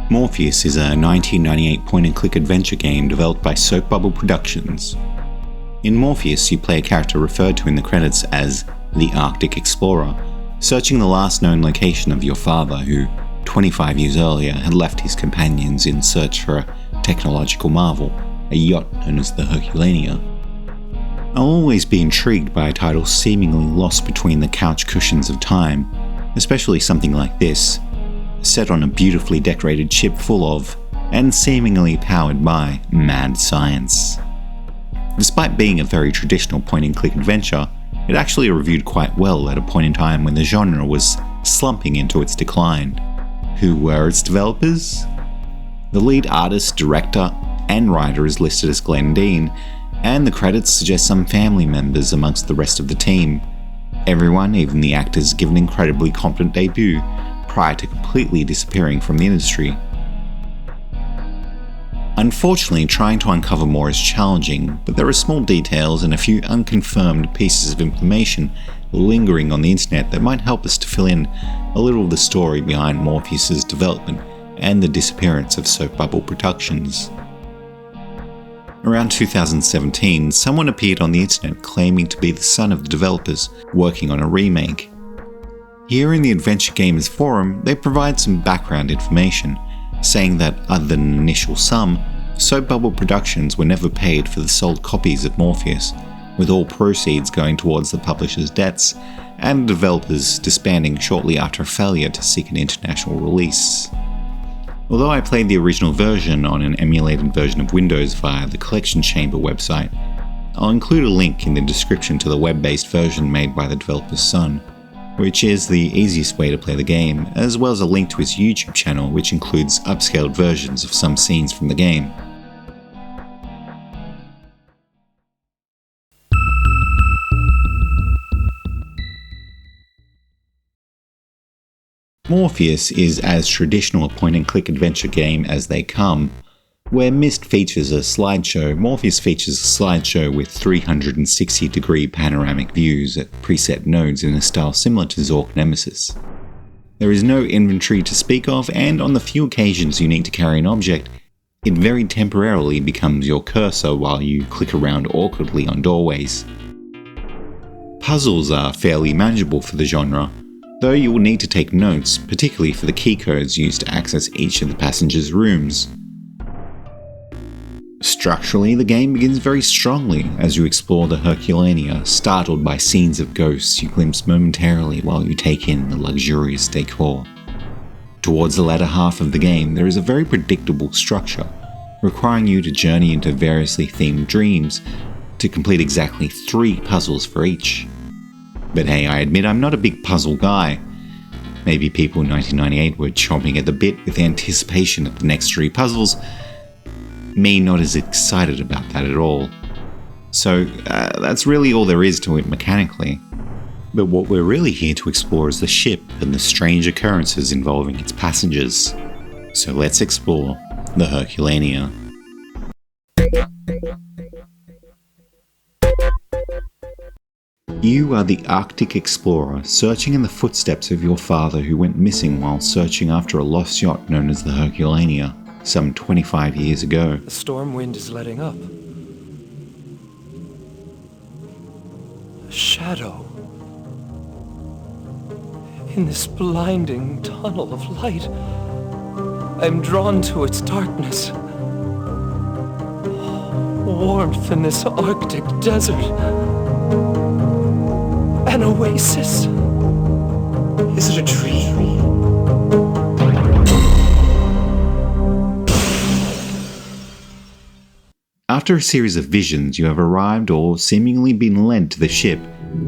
Morpheus is a 1998 point-and-click adventure game developed by Soap Bubble Productions. In Morpheus, you play a character referred to in the credits as the Arctic Explorer, searching the last known location of your father who, 25 years earlier, had left his companions in search for a technological marvel, a yacht known as the Herculania. I'll always be intrigued by a title seemingly lost between the couch cushions of time, especially something like this, set on a beautifully decorated ship full of, and seemingly powered by, mad science. Despite being a very traditional point-and-click adventure, it actually reviewed quite well at a point in time when the genre was slumping into its decline. Who were its developers? The lead artist, director, and writer is listed as Glenn Dean, and the credits suggest some family members amongst the rest of the team. Everyone, even the actors, give an incredibly competent debut prior to completely disappearing from the industry. Unfortunately, trying to uncover more is challenging, but there are small details and a few unconfirmed pieces of information lingering on the internet that might help us to fill in a little of the story behind Morpheus's development and the disappearance of Soap Bubble Productions. Around 2017, someone appeared on the internet claiming to be the son of the developers working on a remake. Here in the Adventure Gamers forum, they provide some background information, saying that other than an initial sum, Soap Bubble Productions were never paid for the sold copies of Morpheus, with all proceeds going towards the publisher's debts, and the developers disbanding shortly after a failure to seek an international release. Although I played the original version on an emulated version of Windows via the Collection Chamber website, I'll include a link in the description to the web-based version made by the developer's son, which is the easiest way to play the game, as well as a link to his YouTube channel which includes upscaled versions of some scenes from the game. Morpheus is as traditional a point-and-click adventure game as they come. Where Myst features a slideshow, Morpheus features a slideshow with 360-degree panoramic views at preset nodes in a style similar to Zork Nemesis. There is no inventory to speak of, and on the few occasions you need to carry an object, it very temporarily becomes your cursor while you click around awkwardly on doorways. Puzzles are fairly manageable for the genre, though you will need to take notes, particularly for the keycodes used to access each of the passengers' rooms. Structurally, the game begins very strongly as you explore the Herculania, startled by scenes of ghosts you glimpse momentarily while you take in the luxurious decor. Towards the latter half of the game, there is a very predictable structure, requiring you to journey into variously themed dreams to complete exactly 3 puzzles for each. But hey, I admit I'm not a big puzzle guy. Maybe people in 1998 were chomping at the bit with anticipation of the next 3 puzzles. Me not as excited about that at all. So that's really all there is to it mechanically. But what we're really here to explore is the ship and the strange occurrences involving its passengers. So let's explore the Herculania. You are the Arctic Explorer, searching in the footsteps of your father who went missing while searching after a lost yacht known as the Herculania, some 25 years ago. The storm wind is letting up. A shadow. In this blinding tunnel of light, I am drawn to its darkness. Warmth in this Arctic desert. An oasis. Is it a dream? After a series of visions, you have arrived or seemingly been led to the ship,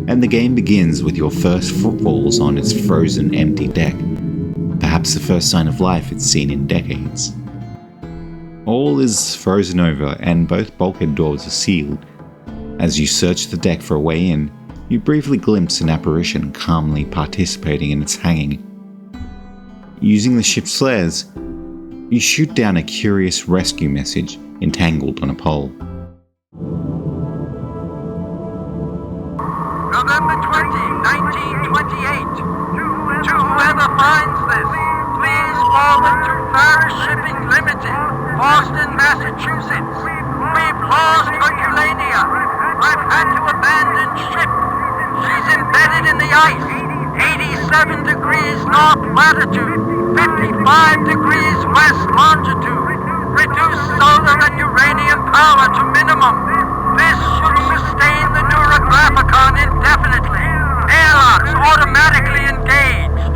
and the game begins with your first footfalls on its frozen, empty deck. Perhaps the first sign of life it's seen in decades. All is frozen over, and both bulkhead doors are sealed. As you search the deck for a way in, you briefly glimpse an apparition calmly participating in its hanging. Using the ship's flares, you shoot down a curious rescue message entangled on a pole. November 20, 1920. embedded in the ice. 87 degrees north latitude, 55 degrees west longitude. Reduce solar and uranium power to minimum. This should sustain the Neurographicon indefinitely. Airlocks automatically engaged.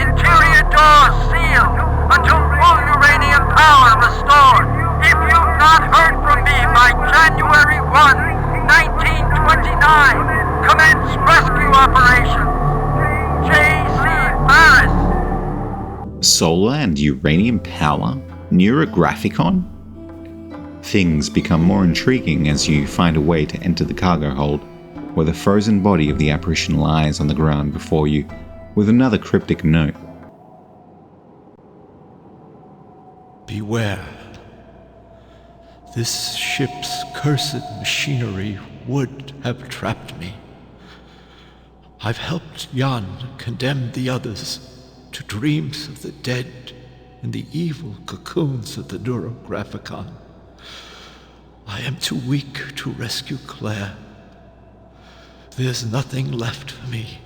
Interior doors sealed until full uranium power restored. If you've not heard from me by January 1, 1929, commence rescue operation. J.C. Farris. Solar and uranium power? Neurographicon? Things become more intriguing as you find a way to enter the cargo hold, where the frozen body of the apparition lies on the ground before you, with another cryptic note. Beware. This ship's cursed machinery would have trapped me. I've helped Jan condemn the others to dreams of the dead in the evil cocoons of the Neurographicon. I am too weak to rescue Claire. There's nothing left for me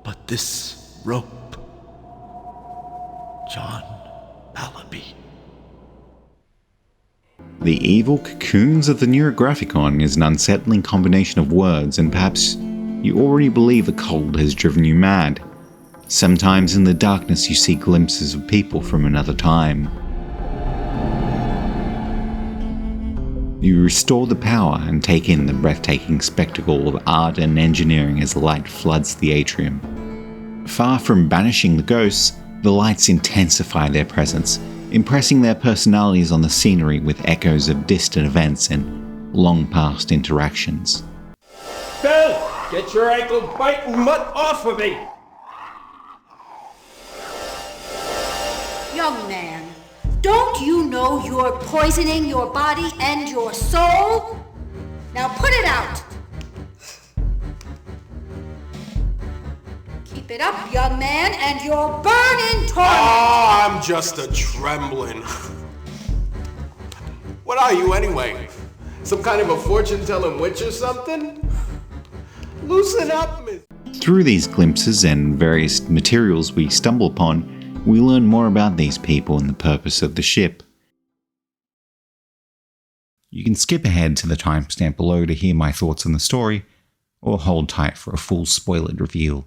but this rope. John Mallaby. The evil cocoons of the Neurographicon is an unsettling combination of words, and perhaps you already believe the cold has driven you mad. Sometimes in the darkness you see glimpses of people from another time. You restore the power and take in the breathtaking spectacle of art and engineering as the light floods the atrium. Far from banishing the ghosts, the lights intensify their presence, impressing their personalities on the scenery with echoes of distant events and long-past interactions. Phil, get your ankle-biting mutt off of me! Young man, don't you know you're poisoning your body and your soul? Now put it out! Keep it up, young man, and you'll burn in torment! Oh, I'm just a trembling. What are you anyway? Some kind of a fortune-telling witch or something? Loosen up, miss. Through these glimpses and various materials we stumble upon, we learn more about these people and the purpose of the ship. You can skip ahead to the timestamp below to hear my thoughts on the story, or hold tight for a full spoilered reveal.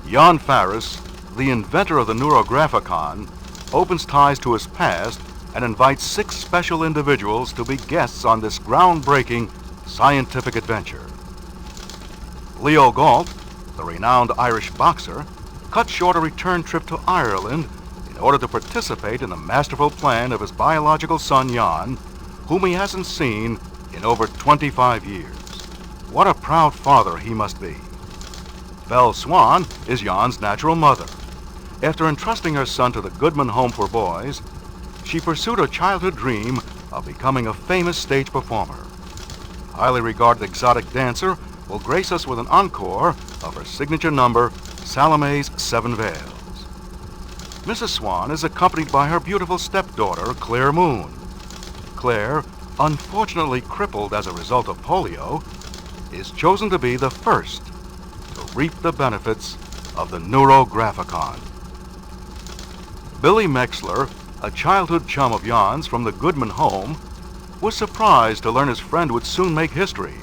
Jan Farris, the inventor of the Neurographicon, opens ties to his past and invites 6 special individuals to be guests on this groundbreaking scientific adventure. Leo Galt, the renowned Irish boxer, cut short a return trip to Ireland in order to participate in the masterful plan of his biological son Jan, whom he hasn't seen in over 25 years. What a proud father he must be. Belle Swan is Jan's natural mother. After entrusting her son to the Goodman Home for Boys, she pursued her childhood dream of becoming a famous stage performer. Highly regarded exotic dancer will grace us with an encore of her signature number, Salome's Seven Veils. Mrs. Swan is accompanied by her beautiful stepdaughter, Claire Moon. Claire, unfortunately crippled as a result of polio, is chosen to be the first to reap the benefits of the Neurographicon. Billy Mexler, a childhood chum of Jan's from the Goodman home, was surprised to learn his friend would soon make history.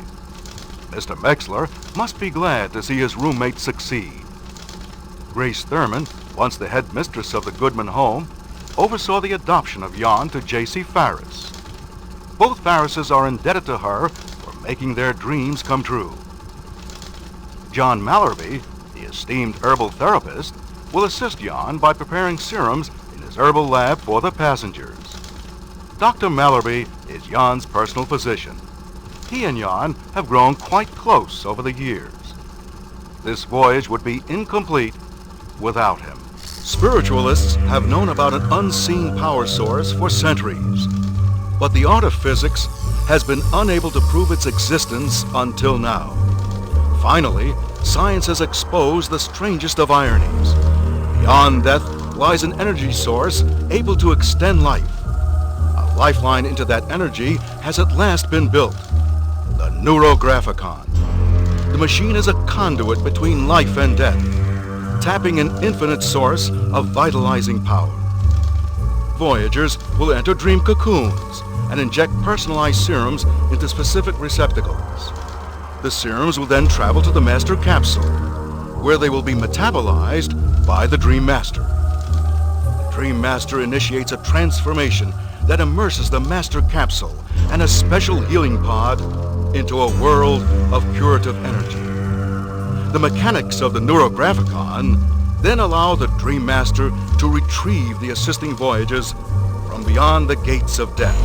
Mr. Mexler must be glad to see his roommate succeed. Grace Thurman, once the head mistress of the Goodman home, oversaw the adoption of Jan to J.C. Farris. Both Farrises are indebted to her for making their dreams come true. John Mallerby, the esteemed herbal therapist, will assist Jan by preparing serums in his herbal lab for the passengers. Dr. Mallerby is Jan's personal physician. He and Jan have grown quite close over the years. This voyage would be incomplete without him. Spiritualists have known about an unseen power source for centuries, but the art of physics has been unable to prove its existence until now. Finally, science has exposed the strangest of ironies. Beyond death lies an energy source able to extend life. A lifeline into that energy has at last been built. the Neurographicon. The machine is a conduit between life and death, tapping an infinite source of vitalizing power. Voyagers will enter dream cocoons and inject personalized serums into specific receptacles. The serums will then travel to the Master Capsule, where they will be metabolized by the Dream Master. The Dream Master initiates a transformation that immerses the Master Capsule and a special healing pod into a world of curative energy. The mechanics of the Neurographicon then allow the Dream Master to retrieve the assisting voyagers from beyond the gates of death,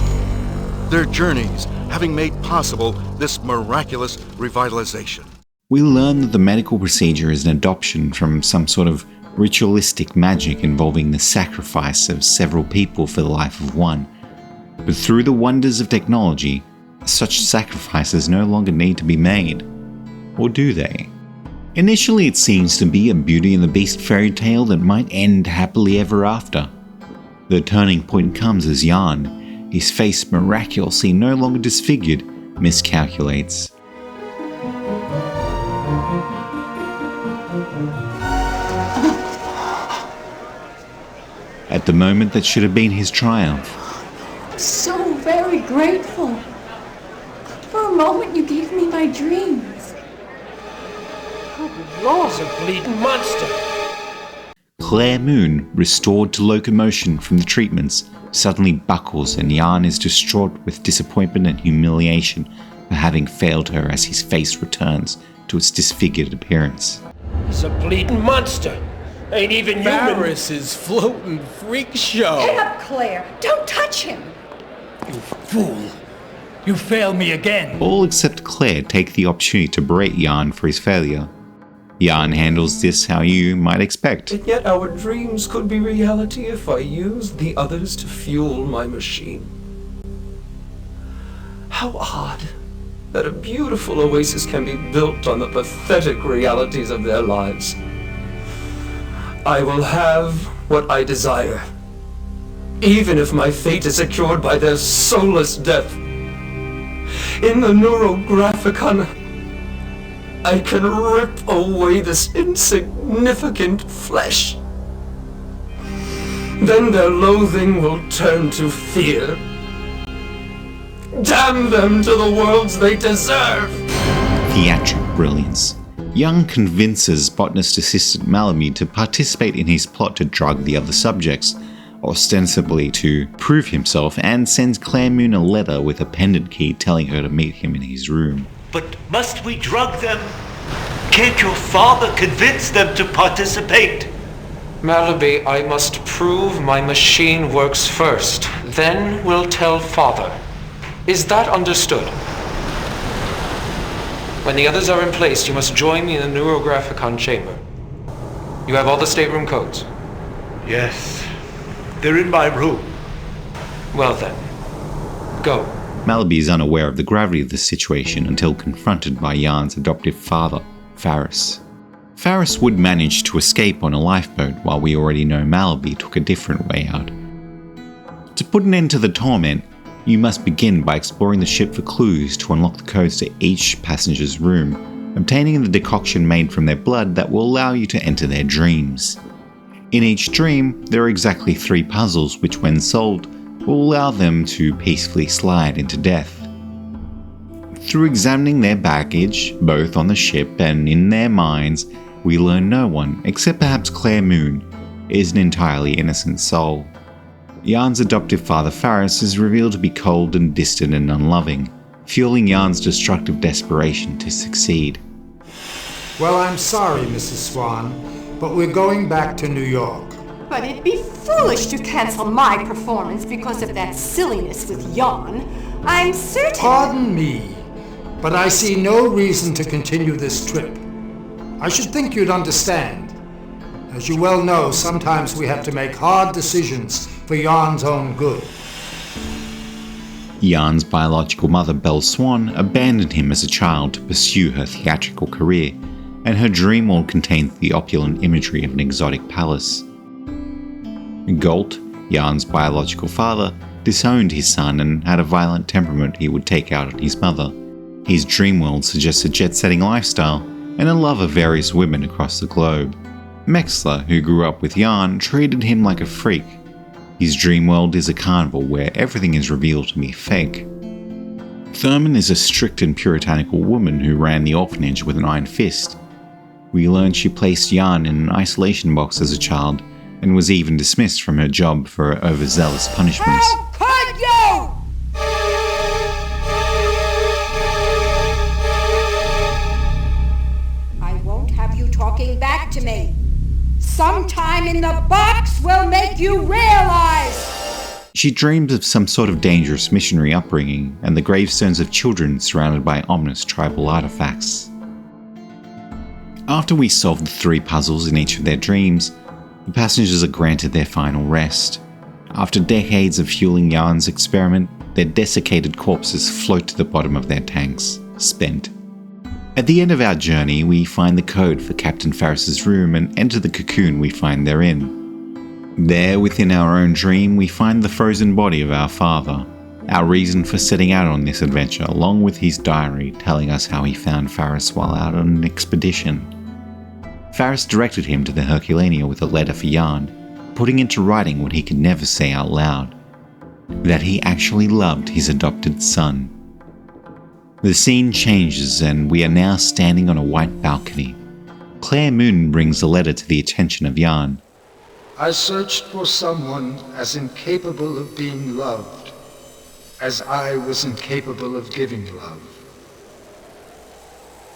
their journeys having made possible this miraculous revitalization. We learn that the medical procedure is an adoption from some sort of ritualistic magic involving the sacrifice of several people for the life of one. But through the wonders of technology, such sacrifices no longer need to be made. Or do they? Initially it seems to be a Beauty and the Beast fairy tale that might end happily ever after. The turning point comes as Jan, his face miraculously no longer disfigured, miscalculates. At the moment that should have been his triumph. So very grateful. For a moment you gave me my dreams. Lord, a bleeding monster! Claire Moon, restored to locomotion from the treatments, suddenly buckles and Jan is distraught with disappointment and humiliation for having failed her as his face returns to its disfigured appearance. He's a bleeding monster! Ain't even human! Varys's floating freak show! Get up, Claire! Don't touch him! You fool! You failed me again! All except Claire take the opportunity to berate Jan for his failure. Jan handles this how you might expect. And yet our dreams could be reality if I used the others to fuel my machine. How odd that a beautiful oasis can be built on the pathetic realities of their lives. I will have what I desire, even if my fate is secured by their soulless death. In the Neurographicon, I can rip away this insignificant flesh. Then their loathing will turn to fear. Damn them to the worlds they deserve! Theatric brilliance. Young convinces botanist assistant Malamy to participate in his plot to drug the other subjects, ostensibly to prove himself, and sends Claire Moon a letter with a pendant key telling her to meet him in his room. But must we drug them? Can't your father convince them to participate? Malaby, I must prove my machine works first. Then we'll tell father. Is that understood? When the others are in place, you must join me in the Neurographicon chamber. You have all the stateroom codes? Yes. They're in my room. Well then, go. Malaby is unaware of the gravity of the situation until confronted by Jan's adoptive father, Faris. Faris would manage to escape on a lifeboat, while we already know Malaby took a different way out. To put an end to the torment, you must begin by exploring the ship for clues to unlock the codes to each passenger's room, obtaining the decoction made from their blood that will allow you to enter their dreams. In each dream, there are exactly 3 puzzles which, when solved, will allow them to peacefully slide into death. Through examining their baggage, both on the ship and in their minds, we learn no one, except perhaps Claire Moon, is an entirely innocent soul. Jan's adoptive father Faris is revealed to be cold and distant and unloving, fueling Jan's destructive desperation to succeed. Well, I'm sorry, Mrs. Swan, but we're going back to New York. But it'd be foolish to cancel my performance because of that silliness with Jan. I'm certain... Pardon me, but I see no reason to continue this trip. I should think you'd understand. As you well know, sometimes we have to make hard decisions for Jan's own good. Jan's biological mother, Belle Swan, abandoned him as a child to pursue her theatrical career, and her dream world contained the opulent imagery of an exotic palace. Galt, Jan's biological father, disowned his son and had a violent temperament he would take out on his mother. His dream world suggests a jet-setting lifestyle and a love of various women across the globe. Mexler, who grew up with Jan, treated him like a freak. His dream world is a carnival where everything is revealed to be fake. Thurman is a strict and puritanical woman who ran the orphanage with an iron fist. We learn she placed Jan in an isolation box as a child and was even dismissed from her job for overzealous punishments. How could you? I won't have you talking back to me. Sometime in the box will make you realize. She dreams of some sort of dangerous missionary upbringing and the gravestones of children surrounded by ominous tribal artifacts. After we solve the 3 puzzles in each of their dreams, the passengers are granted their final rest. After decades of fueling Jan's experiment, their desiccated corpses float to the bottom of their tanks, spent. At the end of our journey, we find the code for Captain Ferris's room and enter the cocoon we find therein. There, within our own dream, we find the frozen body of our father, our reason for setting out on this adventure, along with his diary telling us how he found Ferris while out on an expedition. Ferris directed him to the Herculania with a letter for Jan, putting into writing what he could never say out loud, that he actually loved his adopted son. The scene changes and we are now standing on a white balcony. Claire Moon brings the letter to the attention of Jan. I searched for someone as incapable of being loved as I was incapable of giving love.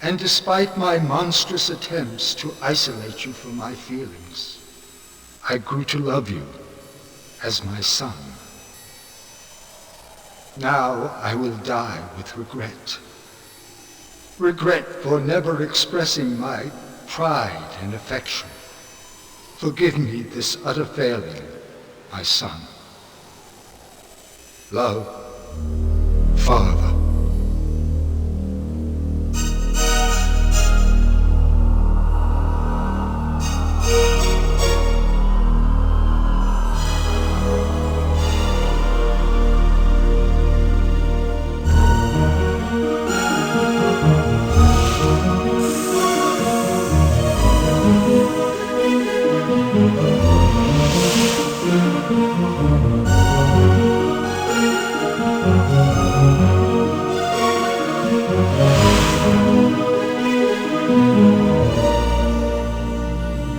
And despite my monstrous attempts to isolate you from my feelings, I grew to love you as my son. Now I will die with regret. Regret for never expressing my pride and affection. Forgive me this utter failing, my son. Love, Father.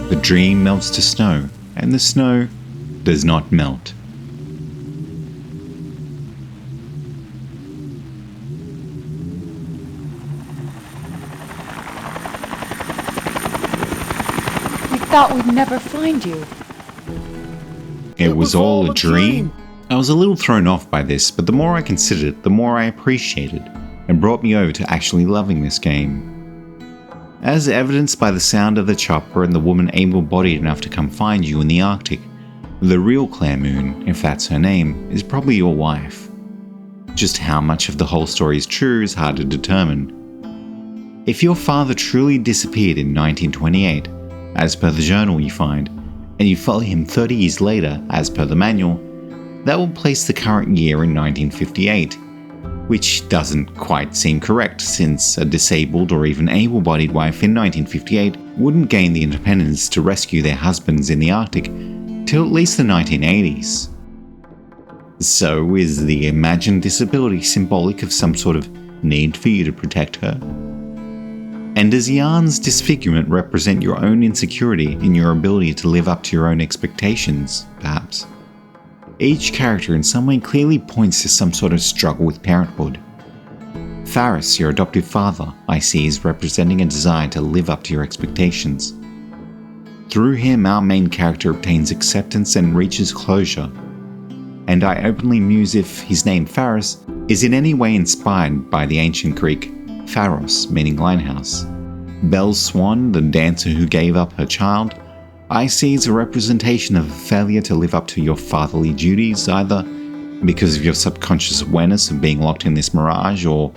The dream melts to snow, and the snow does not melt. We thought we'd never find you. It was all a dream? I was a little thrown off by this, but the more I considered it, the more I appreciated it, and brought me over to actually loving this game. As evidenced by the sound of the chopper and the woman able-bodied enough to come find you in the Arctic, the real Claire Moon, if that's her name, is probably your wife. Just how much of the whole story is true is hard to determine. If your father truly disappeared in 1928, as per the journal you find, and you follow him 30 years later, as per the manual, that will place the current year in 1958, which doesn't quite seem correct since a disabled or even able-bodied wife in 1958 wouldn't gain the independence to rescue their husbands in the Arctic till at least the 1980s. So is the imagined disability symbolic of some sort of need for you to protect her? And does Jan's disfigurement represent your own insecurity in your ability to live up to your own expectations, perhaps? Each character in some way clearly points to some sort of struggle with parenthood. Ferris, your adoptive father, I see as representing a desire to live up to your expectations. Through him, our main character obtains acceptance and reaches closure. And I openly muse if his name Ferris is in any way inspired by the ancient Greek Pharos, meaning lighthouse. Belle's swan, the dancer who gave up her child, I see as a representation of a failure to live up to your fatherly duties, either because of your subconscious awareness of being locked in this mirage, or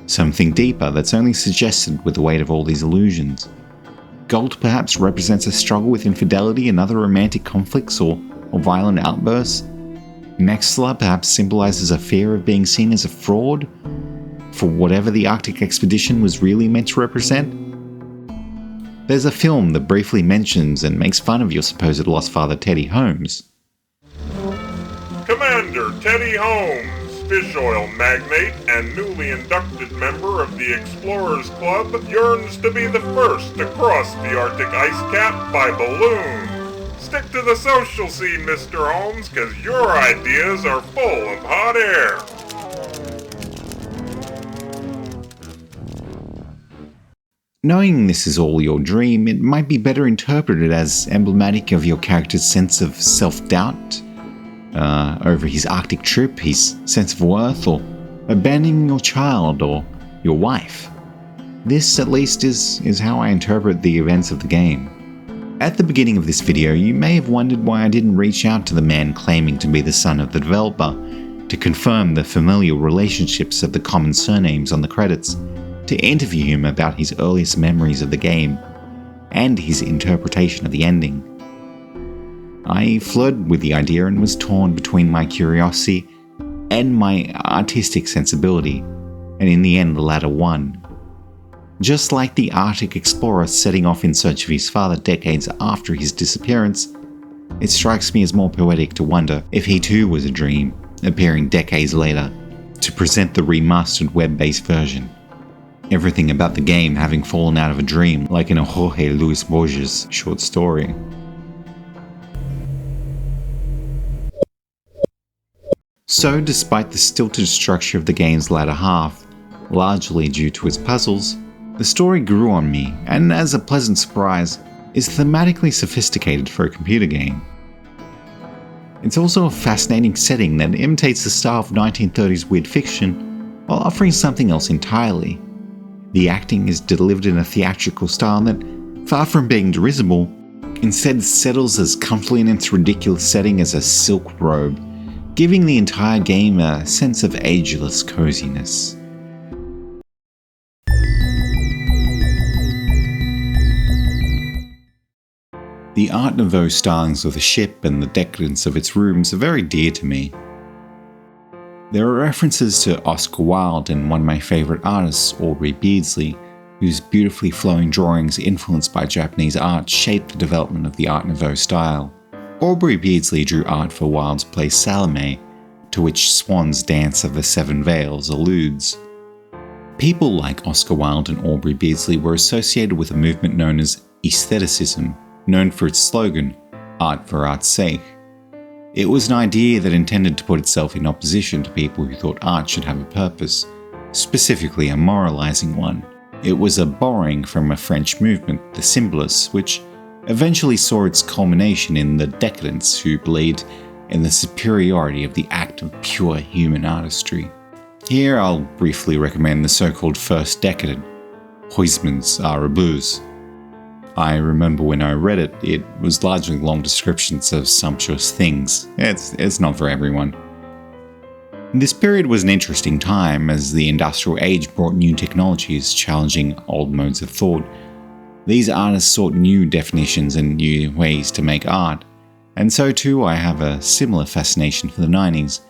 something deeper that's only suggested with the weight of all these illusions. Gold perhaps represents a struggle with infidelity and other romantic conflicts or violent outbursts. Mexler perhaps symbolizes a fear of being seen as a fraud. for whatever the Arctic expedition was really meant to represent? There's a film that briefly mentions and makes fun of your supposed lost father Teddy Holmes. Commander Teddy Holmes, fish oil magnate and newly inducted member of the Explorers Club, yearns to be the first to cross the Arctic ice cap by balloon. Stick to the social scene, Mr. Holmes, because your ideas are full of hot air. Knowing this is all your dream, it might be better interpreted as emblematic of your character's sense of self-doubt over his Arctic trip, his sense of worth, or abandoning your child or your wife. This, at least, is how I interpret the events of the game. At the beginning of this video, you may have wondered why I didn't reach out to the man claiming to be the son of the developer to confirm the familial relationships of the common surnames on the credits, to interview him about his earliest memories of the game and his interpretation of the ending. I flirted with the idea and was torn between my curiosity and my artistic sensibility, and in the end the latter won. Just like the Arctic explorer setting off in search of his father decades after his disappearance, it strikes me as more poetic to wonder if he too was a dream, appearing decades later to present the remastered web-based version. Everything about the game having fallen out of a dream, like in a Jorge Luis Borges short story. So, despite the stilted structure of the game's latter half, largely due to its puzzles, the story grew on me, and as a pleasant surprise, is thematically sophisticated for a computer game. It's also a fascinating setting that imitates the style of 1930s weird fiction, while offering something else entirely. The acting is delivered in a theatrical style that, far from being derisible, instead settles as comfortably in its ridiculous setting as a silk robe, giving the entire game a sense of ageless coziness. The Art Nouveau stylings of the ship and the decadence of its rooms are very dear to me. There are references to Oscar Wilde and one of my favourite artists, Aubrey Beardsley, whose beautifully flowing drawings influenced by Japanese art shaped the development of the Art Nouveau style. Aubrey Beardsley drew art for Wilde's play Salome, to which Swan's Dance of the Seven Veils alludes. People like Oscar Wilde and Aubrey Beardsley were associated with a movement known as aestheticism, known for its slogan, "Art for art's sake." It was an idea that intended to put itself in opposition to people who thought art should have a purpose, specifically a moralizing one. It was a borrowing from a French movement, the Symbolists, which eventually saw its culmination in the Decadents, who believed in the superiority of the act of pure human artistry. Here I'll briefly recommend the so-called First Decadent, Huysmans' Arquebuse. I remember when I read it, it was largely long descriptions of sumptuous things. It's not for everyone. This period was an interesting time as the industrial age brought new technologies challenging old modes of thought. These artists sought new definitions and new ways to make art, and so too I have a similar fascination for the 90s,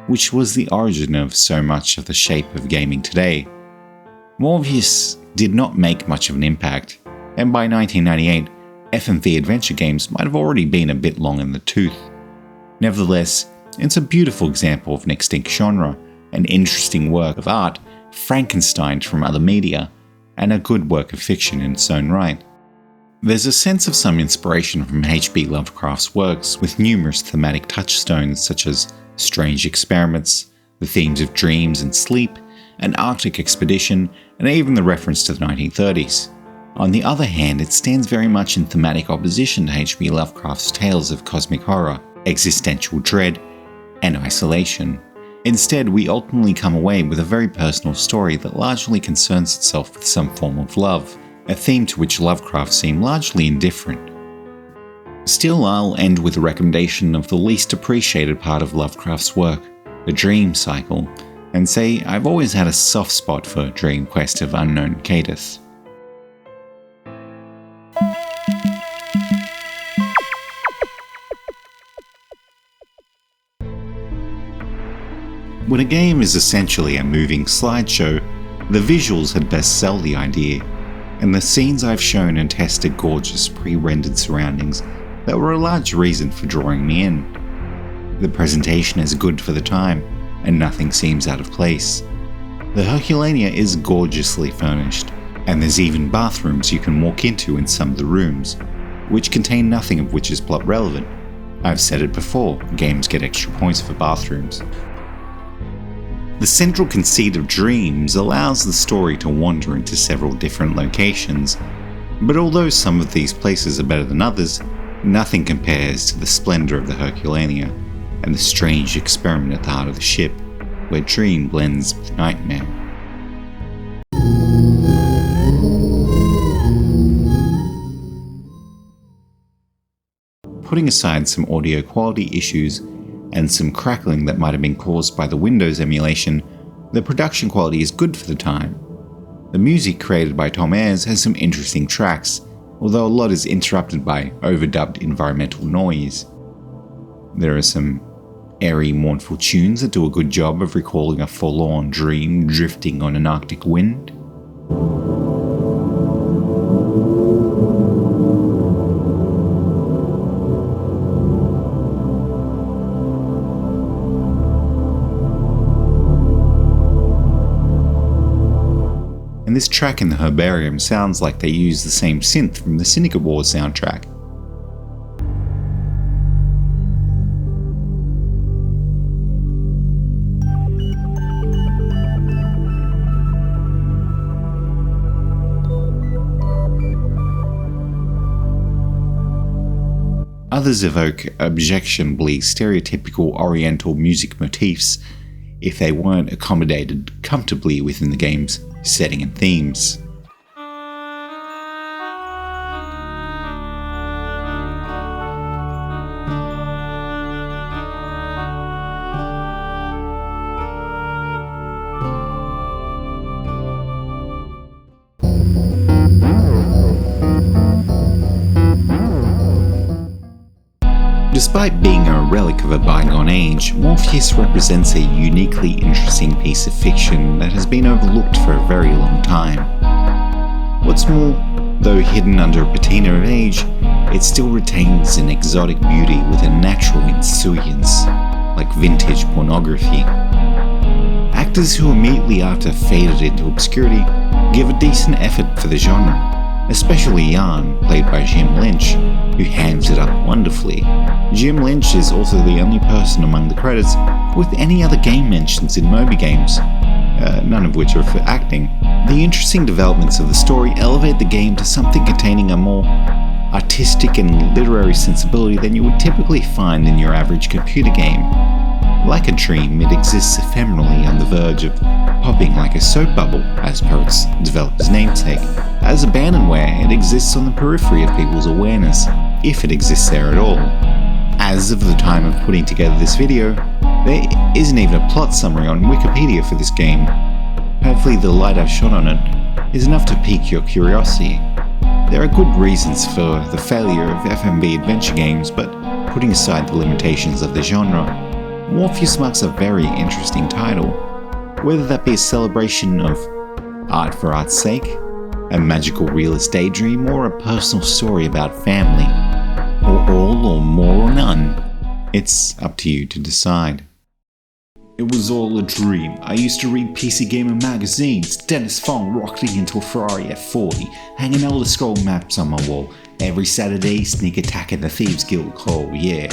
which was the origin of so much of the shape of gaming today. Morpheus did not make much of an impact, and by 1998, FMV adventure games might have already been a bit long in the tooth. Nevertheless, it's a beautiful example of an extinct genre, an interesting work of art, Frankenstein from other media, and a good work of fiction in its own right. There's a sense of some inspiration from H.P. Lovecraft's works, with numerous thematic touchstones such as strange experiments, the themes of dreams and sleep, an Arctic expedition, and even the reference to the 1930s. On the other hand, it stands very much in thematic opposition to H.P. Lovecraft's tales of cosmic horror, existential dread, and isolation. Instead, we ultimately come away with a very personal story that largely concerns itself with some form of love, a theme to which Lovecraft seemed largely indifferent. Still, I'll end with a recommendation of the least appreciated part of Lovecraft's work, the dream cycle, and say I've always had a soft spot for Dream Quest of Unknown Cadith. When a game is essentially a moving slideshow, The visuals had best sell the idea, and the scenes I've shown and tested gorgeous pre-rendered surroundings that were a large reason for drawing me in. The presentation is good for the time, and nothing seems out of place. The Herculaneum is gorgeously furnished, and there's even bathrooms you can walk into in some of the rooms, which contain nothing of which is plot relevant. I've said it before, games get extra points for bathrooms. The central conceit of Dreams allows the story to wander into several different locations, but although some of these places are better than others, nothing compares to the splendor of the Herculaneum and the strange experiment at the heart of the ship, where dream blends with nightmare. Putting aside some audio quality issues and some crackling that might have been caused by the Windows emulation, the production quality is good for the time. The music created by Tom Ayres has some interesting tracks, although a lot is interrupted by overdubbed environmental noise. There are some airy, mournful tunes that do a good job of recalling a forlorn dream drifting on an Arctic wind. And this track in the Herbarium sounds like they use the same synth from the Syndicate Wars soundtrack. Others evoke objectionably stereotypical Oriental music motifs if they weren't accommodated comfortably within the game's setting and themes. Despite being a relic of a bygone age, Morpheus represents a uniquely interesting piece of fiction that has been overlooked for a very long time. What's more, though hidden under a patina of age, it still retains an exotic beauty with a natural insouciance, like vintage pornography. Actors who immediately after faded into obscurity give a decent effort for the genre, especially Jan, played by Jim Lynch, who hands it up wonderfully. Jim Lynch is also the only person among the credits with any other game mentions in Moby games, none of which are for acting. The interesting developments of the story elevate the game to something containing a more artistic and literary sensibility than you would typically find in your average computer game. Like a dream, it exists ephemerally on the verge of popping like a soap bubble, as per its developer's namesake. As abandonware, it exists on the periphery of people's awareness, if it exists there at all. As of the time of putting together this video, there isn't even a plot summary on Wikipedia for this game. Hopefully the light I've shone on it is enough to pique your curiosity. There are good reasons for the failure of FMV adventure games, but putting aside the limitations of the genre, Morpheus marks a very interesting title, whether that be a celebration of art for art's sake, a magical realist daydream, or a personal story about family, or all or more or none. It's up to you to decide. It was all a dream. I used to read PC Gamer magazines, Dennis Fong rocketing into a Ferrari F40, hanging Elder Scrolls maps on my wall. Every Saturday, sneak attack at the Thieves Guild. Oh yeah.